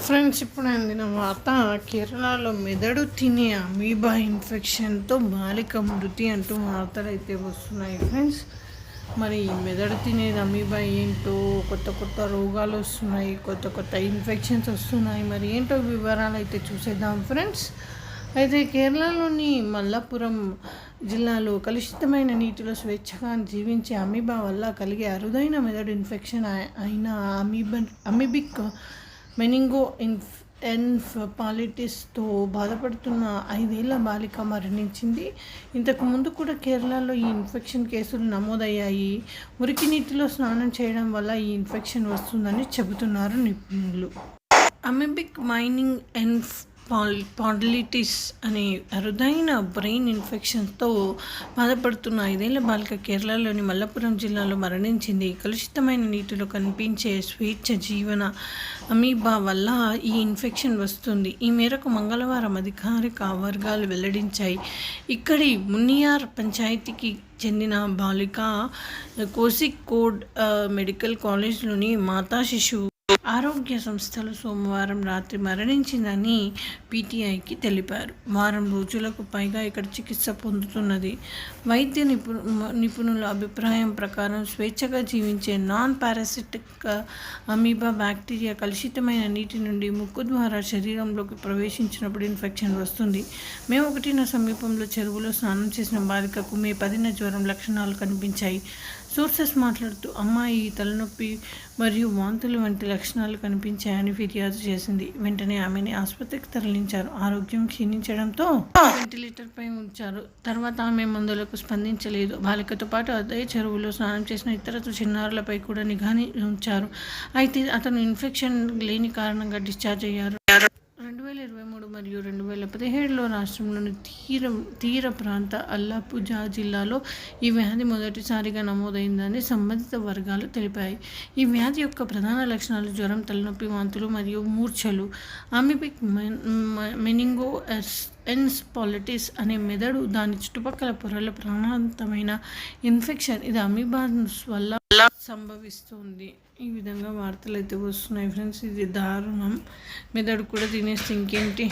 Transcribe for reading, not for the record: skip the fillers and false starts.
Friends, ఇప్పుడు అందిన వార్త కేరళలో మెదడు తినే అమీబా ఇన్ఫెక్షన్తో బాలిక మృతి అంటూ వార్తలు అయితే వస్తున్నాయి. ఫ్రెండ్స్, మరి మెదడు తినేది అమీబా ఏంటో, కొత్త కొత్త రోగాలు వస్తున్నాయి, కొత్త కొత్త ఇన్ఫెక్షన్స్ వస్తున్నాయి. మరి ఏంటో వివరాలు అయితే చూసేద్దాం. ఫ్రెండ్స్, అయితే కేరళలోని మల్లపురం జిల్లాలో కలుషితమైన నీటిలో స్వేచ్ఛగా జీవించే అమీబా వల్ల కలిగే అరుదైన మెదడు ఇన్ఫెక్షన్ అయిన అమీబిక్ మెనింగో ఎన్ఫెఫాలిటిస్తో బాధపడుతున్న 5 ఏళ్ల బాలిక మరణించింది. ఇంతకు ముందు కూడా కేరళలో ఈ ఇన్ఫెక్షన్ కేసులు నమోదయ్యాయి. మురికి నీటిలో స్నానం చేయడం వల్ల ఈ ఇన్ఫెక్షన్ వస్తుందని చెబుతున్నారు నిపుణులు. అమీబిక్ మైనింగ్ ఎన్ఫెఫాలిటిస్ అనే అరుదైన బ్రెయిన్ ఇన్ఫెక్షన్తో బాధపడుతున్న 5 ఏళ్ల బాలిక కేరళలోని మల్లపురం జిల్లాలో మరణించింది. కలుషితమైన నీటిలో కనిపించే స్వేచ్ఛ జీవన అమీబా వల్ల ఈ ఇన్ఫెక్షన్ వస్తుంది. ఈ మేరకు మంగళవారం అధికారిక వర్గాలు వెల్లడించాయి. ఇక్కడి మున్నియార్ పంచాయతీకి చెందిన బాలిక కోసికోడ్ మెడికల్ కాలేజ్లోని మాతా శిశువు ఆరోగ్య సంస్థలు సోమవారం రాత్రి మరణించిందని పీటీఐకి తెలిపారు. వారం రోజులకు పైగా ఇక్కడ చికిత్స పొందుతున్నది. వైద్య నిపుణుల అభిప్రాయం ప్రకారం స్వేచ్ఛగా జీవించే నాన్ పారాసిటిక్ అమీబా బ్యాక్టీరియా కలుషితమైన నీటి నుండి ముక్కు ద్వారా శరీరంలోకి ప్రవేశించినప్పుడు ఇన్ఫెక్షన్ వస్తుంది. మే 1న సమీపంలో చెరువులో స్నానం చేసిన బాలికకు మే 10న జ్వరం లక్షణాలు కనిపించాయి. సోర్సెస్ మాట్లాడుతూ అమ్మాయి తలనొప్పి మరియు వాంతులు వంటి లక్షణాలు కనిపించాయని ఫిర్యాదు చేసింది. వెంటనే ఆమెని ఆసుపత్రికి తరలించారు. ఆరోగ్యం క్షీణించడంతో వెంటిలేటర్పై ఉంచారు. తర్వాత ఆమె మందులకు స్పందించలేదు. బాలికతో పాటు అదే చెరువులో స్నానం చేసిన ఇతర చిన్నారులపై కూడా నిఘాని ఉంచారు. అయితే అతను ఇన్ఫెక్షన్ లేని కారణంగా డిశ్చార్జ్ అయ్యారు. 2023 మరియు 2017లో రాష్ట్రంలోని తీర ప్రాంత అల్లప్పుజా జిల్లాలో ఈ వ్యాధి మొదటిసారిగా నమోదైందని సంబంధిత వర్గాలు తెలిపాయి. ఈ వ్యాధి యొక్క ప్రధాన లక్షణాలు జ్వరం, తలనొప్పి, వాంతులు మరియు మూర్ఛలు. అమీబిక్ మెనింగో ఎన్ఫెఫాలిటిస్ అనే మెదడు దాని చుట్టుపక్కల పొరల ప్రాణాంతమైన ఇన్ఫెక్షన్. ఇది అమీబాస్ వల్ల సంభవిస్తుంది. ఈ విధంగా వార్తలు అయితే వస్తున్నాయి. ఫ్రెండ్స్, ఇది దారుణం. మెదడు కూడా తినేస్తే ఇంకేంటి.